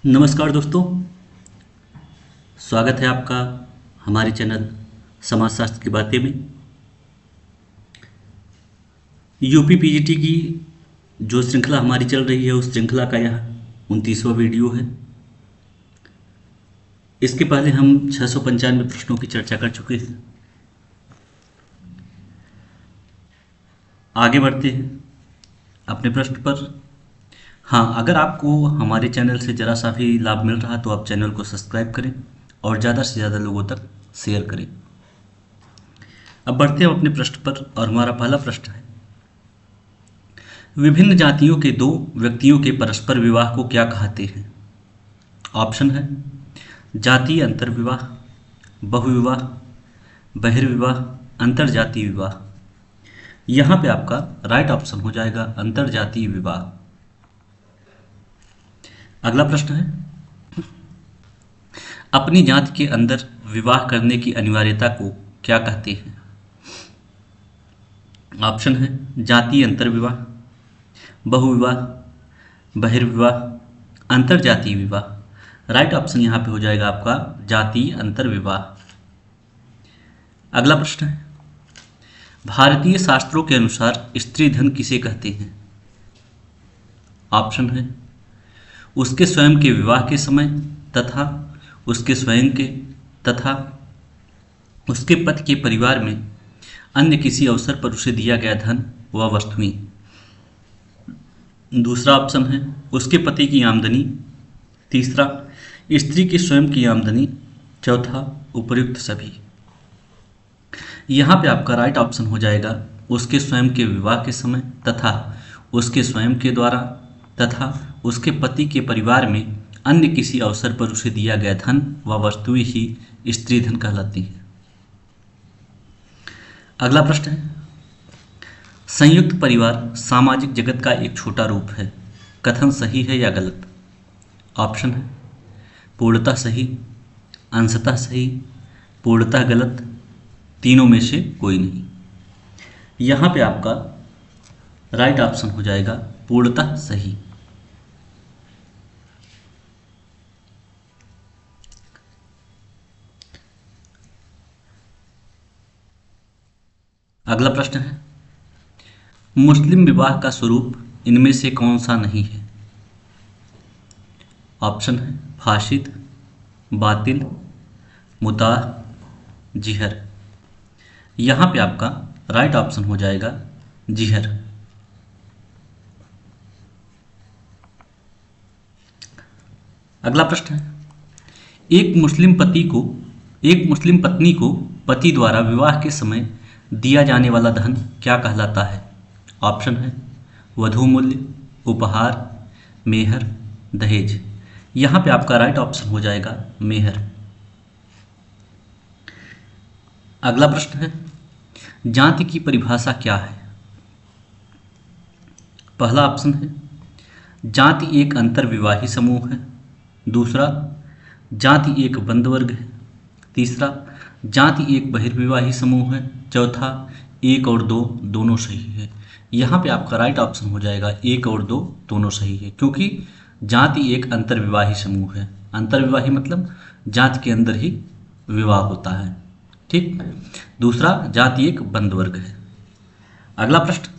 नमस्कार दोस्तों, स्वागत है आपका हमारे चैनल समाजशास्त्र की बातें में। यूपी पीजीटी की जो श्रृंखला हमारी चल रही है उस श्रृंखला का यह 29वां वीडियो है। इसके पहले हम 695 प्रश्नों की चर्चा कर चुके हैं। आगे बढ़ते हैं अपने प्रश्न पर। हाँ, अगर आपको हमारे चैनल से ज़रा सा भी लाभ मिल रहा तो आप चैनल को सब्सक्राइब करें और ज़्यादा से ज़्यादा लोगों तक शेयर करें। अब बढ़ते हैं अपने प्रश्न पर और हमारा पहला प्रश्न है, विभिन्न जातियों के दो व्यक्तियों के परस्पर विवाह को क्या कहते हैं? ऑप्शन है जातीय अंतर्विवाह, बहुविवाह, बहिर्विवाह, अंतरजातीय विवाह। यहाँ पे आपका राइट ऑप्शन हो जाएगा अंतरजातीय विवाह। अगला प्रश्न है, अपनी जाति के अंदर विवाह करने की अनिवार्यता को क्या कहते हैं? ऑप्शन है जातीय अंतर्विवाह, बहुविवाह, बहिर्विवाह, अंतरजातीय विवाह। राइट ऑप्शन यहाँ पे हो जाएगा आपका जातीय अंतर्विवाह। अगला प्रश्न है, भारतीय शास्त्रों के अनुसार स्त्री धन किसे कहते हैं? ऑप्शन है उसके स्वयं के विवाह के समय तथा उसके स्वयं के तथा उसके पति के परिवार में अन्य किसी अवसर पर उसे दिया गया धन व वस्तुएं। दूसरा ऑप्शन है उसके पति की आमदनी। तीसरा स्त्री की स्वयं की आमदनी। चौथा उपर्युक्त सभी। यहाँ पे आपका राइट ऑप्शन हो जाएगा उसके स्वयं के विवाह के समय तथा उसके स्वयं के द्वारा तथा उसके पति के परिवार में अन्य किसी अवसर पर उसे दिया गया धन व वस्तुएं ही स्त्री धन कहलाती है। अगला प्रश्न है, संयुक्त परिवार सामाजिक जगत का एक छोटा रूप है, कथन सही है या गलत? ऑप्शन है पूर्णतः सही, अंशतः सही, पूर्णतः गलत, तीनों में से कोई नहीं। यहाँ पे आपका राइट ऑप्शन हो जाएगा पूर्णतः सही। अगला प्रश्न है, मुस्लिम विवाह का स्वरूप इनमें से कौन सा नहीं है? ऑप्शन है फासिद, बातिल, मुताह, जिहर। यहाँ पे आपका राइट ऑप्शन हो जाएगा जिहर। अगला प्रश्न है, एक मुस्लिम पत्नी को पति द्वारा विवाह के समय दिया जाने वाला धन क्या कहलाता है? ऑप्शन है वधू मूल्य, उपहार, मेहर, दहेज। यहाँ पे आपका राइट ऑप्शन हो जाएगा मेहर। अगला प्रश्न है, जाति की परिभाषा क्या है? पहला ऑप्शन है जाति एक अंतर्विवाही समूह है। दूसरा जाति एक बंद वर्ग है। तीसरा जाति एक बहिर्विवाही समूह है। चौथा एक और दो दोनों सही है। यहाँ पे आपका राइट ऑप्शन हो जाएगा एक और दो दोनों सही है, क्योंकि जाति एक अंतर्विवाही समूह है। अंतर्विवाही मतलब जाति के अंदर ही विवाह होता है, ठीक। दूसरा जाति एक बंद वर्ग है। अगला प्रश्न,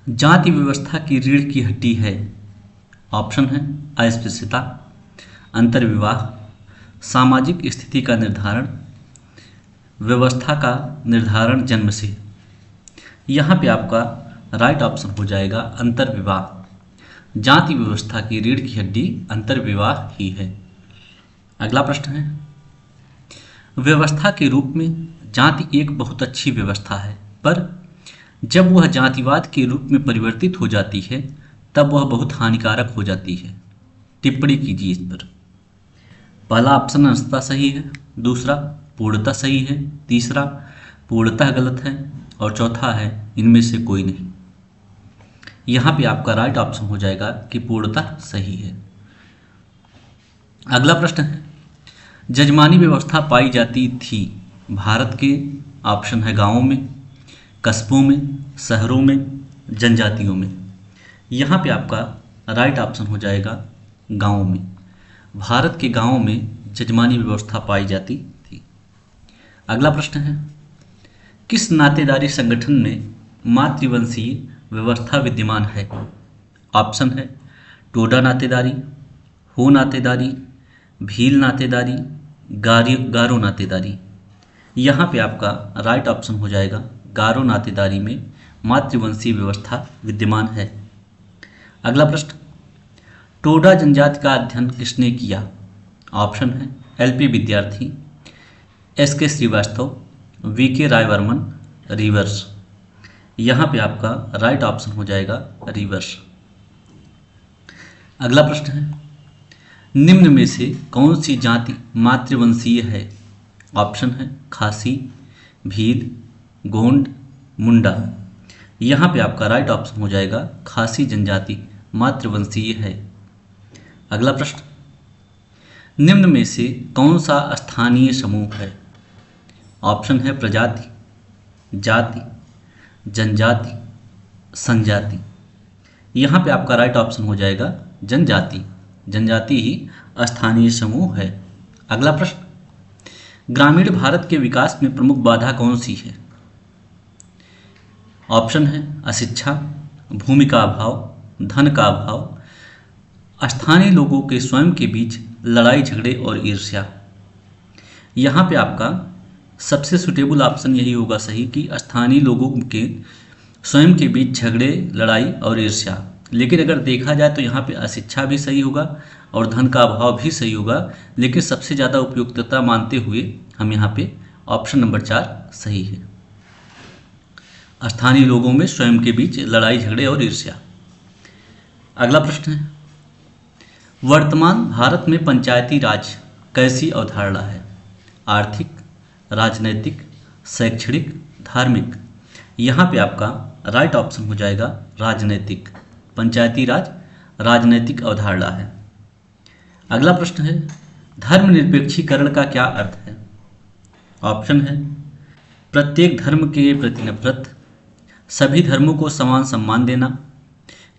जाति व्यवस्था की रीढ़ की हड्डी है। ऑप्शन है अस्पृश्यता, अंतर्विवाह, सामाजिक स्थिति का निर्धारण, व्यवस्था का निर्धारण जन्म से। यहाँ पे आपका राइट ऑप्शन हो जाएगा अंतर्विवाह। जाति व्यवस्था की रीढ़ की हड्डी अंतर्विवाह ही है। अगला प्रश्न है, व्यवस्था के रूप में जाति एक बहुत अच्छी व्यवस्था है, पर जब वह जातिवाद के रूप में परिवर्तित हो जाती है तब वह बहुत हानिकारक हो जाती है। टिप्पणी कीजिए इस पर। पहला ऑप्शन अंशतः सही है, दूसरा पूर्णतः सही है, तीसरा पूर्णतः गलत है और चौथा है इनमें से कोई नहीं। यहाँ पे आपका राइट ऑप्शन हो जाएगा कि पूर्णतः सही है। अगला प्रश्न है, जजमानी व्यवस्था पाई जाती थी भारत के, ऑप्शन है गांवों में, कस्बों में, शहरों में, जनजातियों में। यहाँ पे आपका राइट ऑप्शन हो जाएगा गांवों में। भारत के गांवों में जजमानी व्यवस्था पाई जाती थी। अगला प्रश्न है, किस नातेदारी संगठन में मातृवंशीय व्यवस्था विद्यमान है? ऑप्शन है टोडा नातेदारी, हो नातेदारी, भील नातेदारी, गारो नातेदारी। यहाँ पे आपका राइट ऑप्शन हो जाएगा गारो नातेदारी में मातृवंशीय व्यवस्था विद्यमान है। अगला प्रश्न, टोडा जनजाति का अध्ययन किसने किया? ऑप्शन है एलपी विद्यार्थी, एसके श्रीवास्तव, वीके राय वर्मन, रिवर्स। यहाँ पे आपका राइट ऑप्शन हो जाएगा रिवर्स। अगला प्रश्न है, निम्न में से कौन सी जाति मातृवंशीय है? ऑप्शन है खासी, भील, गोंड, मुंडा। यहाँ पे आपका राइट ऑप्शन हो जाएगा खासी जनजाति मातृवंशीय है। अगला प्रश्न, निम्न में से कौन सा स्थानीय समूह है? ऑप्शन है प्रजाति, जाति, जनजाति, संजाति। यहाँ पे आपका राइट ऑप्शन हो जाएगा जनजाति। जनजाति ही स्थानीय समूह है। अगला प्रश्न, ग्रामीण भारत के विकास में प्रमुख बाधा कौन सी है? ऑप्शन है अशिक्षा, भूमि का अभाव, धन का अभाव, स्थानीय लोगों के स्वयं के बीच लड़ाई झगड़े और ईर्ष्या। यहाँ पे आपका सबसे सुटेबल ऑप्शन यही होगा सही कि स्थानीय लोगों के स्वयं के बीच झगड़े, लड़ाई और ईर्ष्या। लेकिन अगर देखा जाए तो यहाँ पे अशिक्षा भी सही होगा और धन का अभाव भी सही होगा, लेकिन सबसे ज़्यादा उपयुक्तता मानते हुए हम यहाँ पे ऑप्शन नंबर 4 सही है। स्थानीय लोगों में स्वयं के बीच लड़ाई झगड़े और ईर्ष्या। अगला प्रश्न है, वर्तमान भारत में पंचायती राज कैसी अवधारणा है? आर्थिक, राजनैतिक, शैक्षणिक, धार्मिक। यहाँ पे आपका राइट ऑप्शन हो जाएगा राजनैतिक। पंचायती राज राजनैतिक अवधारणा है। अगला प्रश्न है, धर्मनिरपेक्षीकरण का क्या अर्थ है? ऑप्शन है प्रत्येक धर्म के प्रति नफरत, सभी धर्मों को समान सम्मान देना,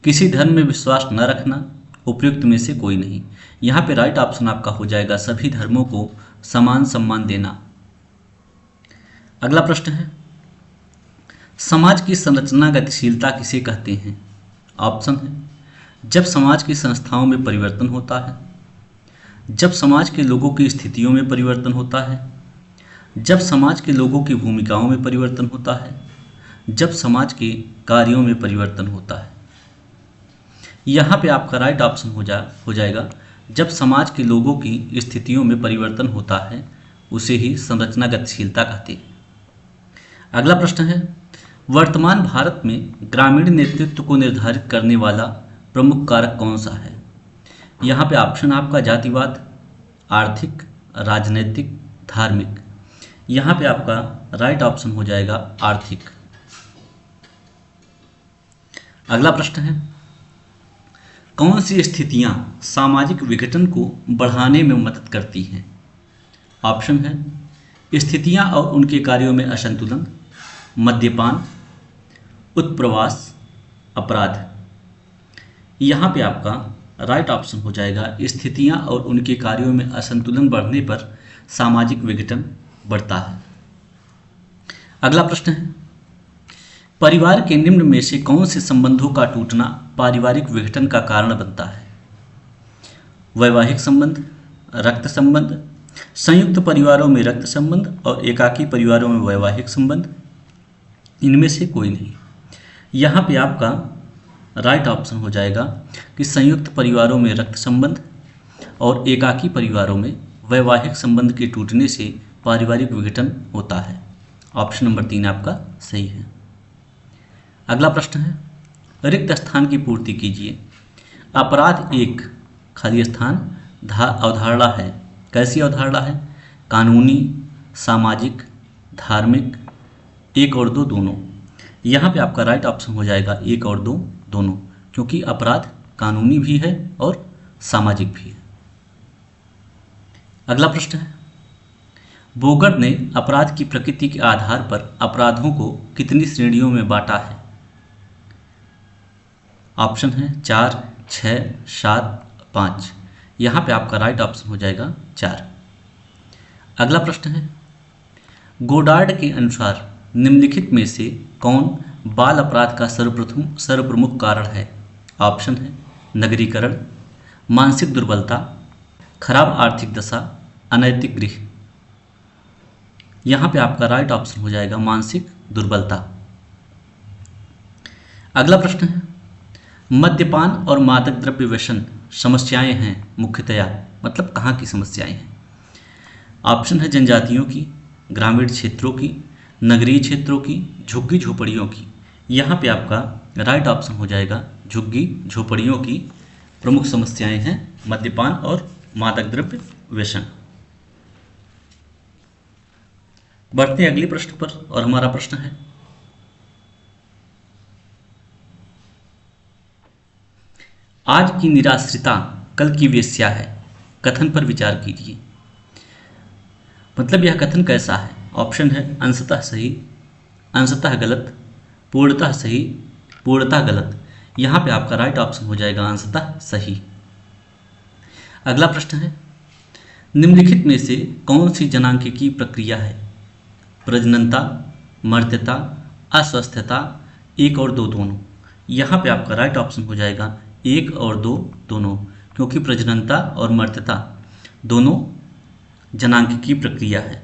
किसी धर्म में विश्वास न रखना, उपयुक्त में से कोई नहीं। यहाँ पे राइट ऑप्शन आपका हो जाएगा सभी धर्मों को समान सम्मान देना। अगला प्रश्न है, समाज की संरचना गतिशीलता किसे कहते हैं? ऑप्शन है जब समाज की संस्थाओं में परिवर्तन होता है, जब समाज के लोगों की स्थितियों में परिवर्तन होता है, जब समाज के लोगों की भूमिकाओं में परिवर्तन होता है, जब समाज के कार्यों में परिवर्तन होता है। यहाँ पे आपका राइट ऑप्शन हो जाएगा जब समाज के लोगों की स्थितियों में परिवर्तन होता है, उसे ही संरचना गतिशीलता कहते हैं। अगला प्रश्न है, वर्तमान भारत में ग्रामीण नेतृत्व को निर्धारित करने वाला प्रमुख कारक कौन सा है? यहाँ पे ऑप्शन आपका जातिवाद, आर्थिक, राजनैतिक, धार्मिक। यहाँ पे आपका राइट ऑप्शन हो जाएगा आर्थिक। अगला प्रश्न है, कौन सी स्थितियां सामाजिक विघटन को बढ़ाने में मदद करती हैं? ऑप्शन है स्थितियां और उनके कार्यों में असंतुलन, मद्यपान, उत्प्रवास, अपराध। यहाँ पे आपका राइट ऑप्शन हो जाएगा स्थितियां और उनके कार्यों में असंतुलन बढ़ने पर सामाजिक विघटन बढ़ता है। अगला प्रश्न है, परिवार के निम्न में से कौन से संबंधों का टूटना पारिवारिक विघटन का कारण बनता है? वैवाहिक संबंध, रक्त संबंध, संयुक्त परिवारों में रक्त संबंध और एकाकी परिवारों में वैवाहिक संबंध। इनमें से कोई नहीं। यहाँ पे आपका राइट ऑप्शन हो जाएगा कि संयुक्त परिवारों में रक्त संबंध और एकाकी परिवारों में वैवाहिक संबंध के टूटने से पारिवारिक विघटन होता है। ऑप्शन नंबर 3 आपका सही है। अगला प्रश्न है, रिक्त स्थान की पूर्ति कीजिए। अपराध एक खाली स्थान अवधारणा है। कैसी अवधारणा है? कानूनी, सामाजिक, धार्मिक, 1 और 2 दोनों। यहाँ पे आपका राइट ऑप्शन हो जाएगा 1 और 2 दोनों, क्योंकि अपराध कानूनी भी है और सामाजिक भी है। अगला प्रश्न है, बोगट ने अपराध की प्रकृति के आधार पर अपराधों को कितनी श्रेणियों में बांटा है? ऑप्शन है 4, 6, 7, 5। यहाँ पे आपका राइट ऑप्शन हो जाएगा 4। अगला प्रश्न है, गोडार्ड के अनुसार निम्नलिखित में से कौन बाल अपराध का सर्वप्रमुख कारण है? ऑप्शन है नगरीकरण, मानसिक दुर्बलता, खराब आर्थिक दशा, अनैतिक गृह। यहाँ पे आपका राइट ऑप्शन हो जाएगा मानसिक दुर्बलता। अगला प्रश्न है, मद्यपान और मादक द्रव्य व्यसन समस्याएं हैं मुख्यतया, मतलब कहाँ की समस्याएं हैं? ऑप्शन है जनजातियों की, ग्रामीण क्षेत्रों की, नगरीय क्षेत्रों की, झुग्गी झोपड़ियों की। यहाँ पे आपका राइट ऑप्शन हो जाएगा झुग्गी झोपड़ियों की प्रमुख समस्याएं हैं मद्यपान और मादक द्रव्य व्यसन। बढ़ते हैं अगले प्रश्न पर, और हमारा प्रश्न है, आज की निराश्रिता कल की वेश्या है, कथन पर विचार कीजिए। मतलब यह कथन कैसा है? ऑप्शन है अंशतः सही, अंशतः गलत, पूर्णतः सही, पूर्णतः गलत। यहाँ पे आपका राइट ऑप्शन हो जाएगा अंशतः सही। अगला प्रश्न है, निम्नलिखित में से कौन सी जनांकिकी प्रक्रिया है? प्रजननता, मर्त्यता, अस्वस्थता, 1 और 2 दोनों। यहाँ पे आपका राइट ऑप्शन हो जाएगा 1 और 2 दोनों, क्योंकि प्रजननता और मर्त्यता दोनों जनांकिकी प्रक्रिया है।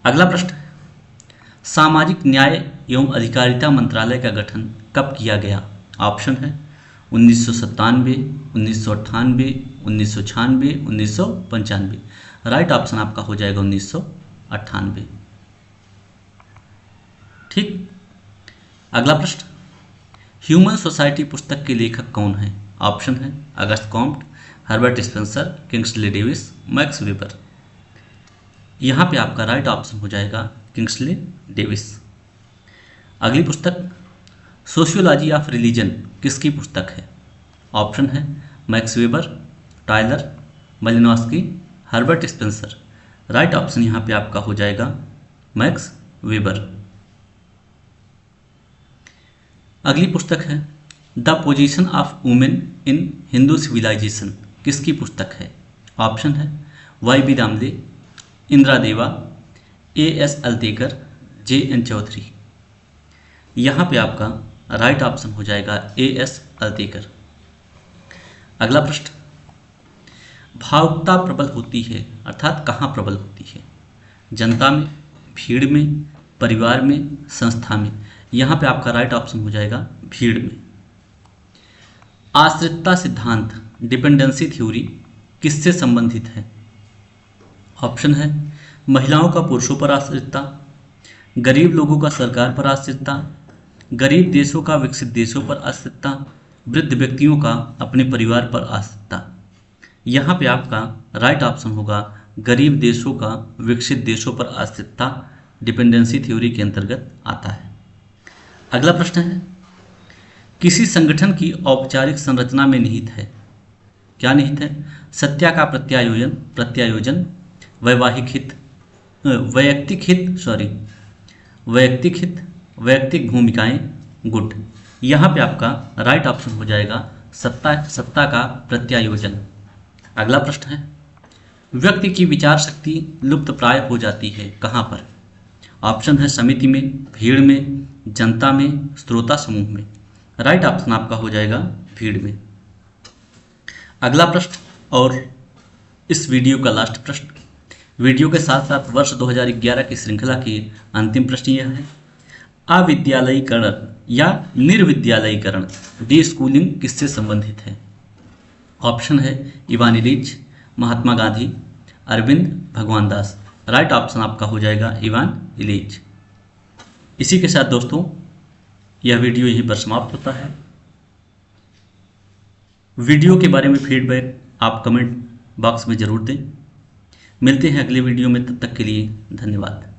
अगला प्रश्न है, सामाजिक न्याय एवं अधिकारिता मंत्रालय का गठन कब किया गया? ऑप्शन है 1997, 1998, 1996, 1995। राइट ऑप्शन आपका हो जाएगा 1998। ठीक। अगला प्रश्न, ह्यूमन सोसाइटी पुस्तक के लेखक कौन है? ऑप्शन है Auguste Comte, Herbert Spencer, Kingsley Davis, Max Weber. यहाँ पे आपका राइट ऑप्शन हो जाएगा किंग्सले डेविस। अगली पुस्तक, सोशियोलॉजी ऑफ रिलीजन किसकी पुस्तक है? ऑप्शन है Max Weber, Tylor, Malinowski, Herbert Spencer. Right option यहाँ पे आपका हो जाएगा मैक्स वेबर। अगली पुस्तक है the position of women in Hindu civilization किसकी पुस्तक है? ऑप्शन है Y B Damle, Indira Deva, A S Altekar, J N Chaudhary. यहाँ पे आपका राइट ऑप्शन हो जाएगा ए एस अल्तेकर। अगला प्रश्न, भावुकता प्रबल होती है अर्थात कहाँ प्रबल होती है? जनता में, भीड़ में, परिवार में, संस्था में। यहाँ पे आपका राइट ऑप्शन हो जाएगा भीड़ में। आश्रितता सिद्धांत डिपेंडेंसी थ्योरी किससे संबंधित है? ऑप्शन है महिलाओं का पुरुषों पर आश्रितता, गरीब लोगों का सरकार पर आश्रितता, गरीब देशों का विकसित देशों पर आश्रितता, वृद्ध व्यक्तियों का अपने परिवार पर आश्रितता। यहाँ पे आपका राइट ऑप्शन होगा गरीब देशों का विकसित देशों पर आश्रितता, डिपेंडेंसी थ्योरी के अंतर्गत आता है। अगला प्रश्न है, किसी संगठन की औपचारिक संरचना में निहित है। क्या निहित है? सत्ता का प्रत्यायोजन, वैवाहिक हित, वैयक्तिक हित, वैयक्तिक भूमिकाएं, गुट। यहाँ पे आपका राइट ऑप्शन हो जाएगा सत्ता का प्रत्यायोजन। अगला प्रश्न है, व्यक्ति की विचार शक्ति लुप्त प्राय हो जाती है कहाँ पर? ऑप्शन है समिति में, भीड़ में, जनता में, श्रोता समूह में। राइट ऑप्शन आपका हो जाएगा भीड़ में। अगला प्रश्न और इस वीडियो का लास्ट प्रश्न, वीडियो के साथ साथ वर्ष 2011 की श्रृंखला की अंतिम प्रश्न यह है, अविद्यालयीकरण या निर्विद्यालयीकरण डी स्कूलिंग किससे संबंधित है? ऑप्शन है इवान इलीच, महात्मा गांधी, अरविंद, भगवान दास। राइट ऑप्शन आपका हो जाएगा इवान इलीच। इसी के साथ दोस्तों यह वीडियो यहीं पर समाप्त होता है। वीडियो के बारे में फीडबैक आप कमेंट बॉक्स में ज़रूर दें। मिलते हैं अगले वीडियो में, तब तक के लिए धन्यवाद।